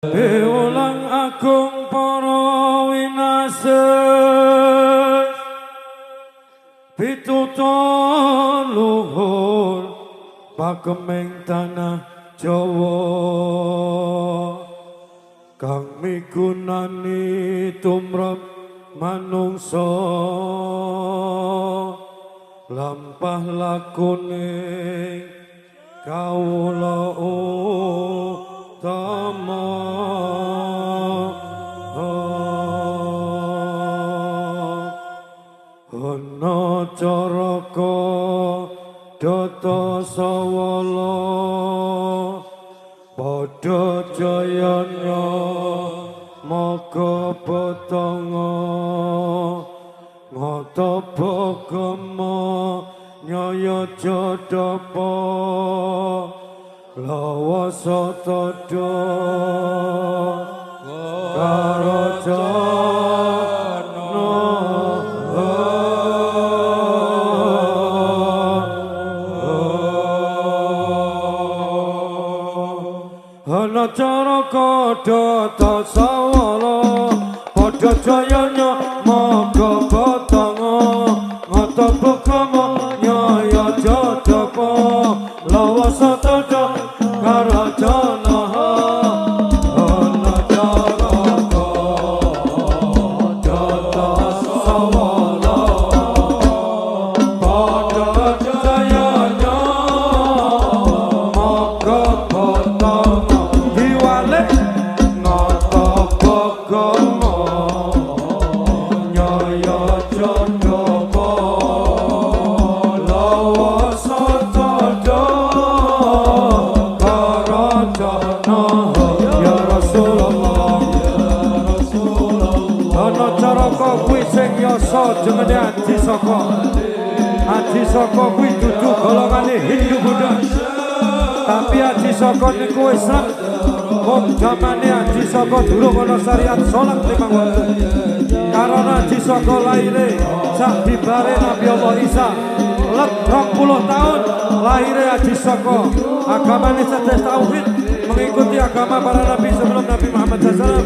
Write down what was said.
Piwulang agung para winases pituto luhur pakemeng tanah Jawa kang migunani tumrap manungsa lampah lakune kawula utama ana caraka data sawala padha jayanya maka petanga ngata bagama nyaya jadapa lawasa tada karajana ana caraka data sawala padha jayanya maka petanga ngata bagama nyaya jadapa lawasa tada karajana ana caraka data sawala padha jayanya maka petanga diwalik ngata bagama nyaya jadapa lawasa tada karajana ya Rasulullah ana caraka kuwi sing yasa jenenge Adi Saka kuwi dudu golongane Hindu Buddha tapi Adi Saka niku Islam wong jamane Adi Saka durung ana syariat salat 5 waktu karena Adi Saka laire sak dibare Nabi Allah Isa let 20 tahun lahirnya Adi Saka agamane sedes tauhid mengikuti agama para nabi sebelum Nabi Muhammad SAW.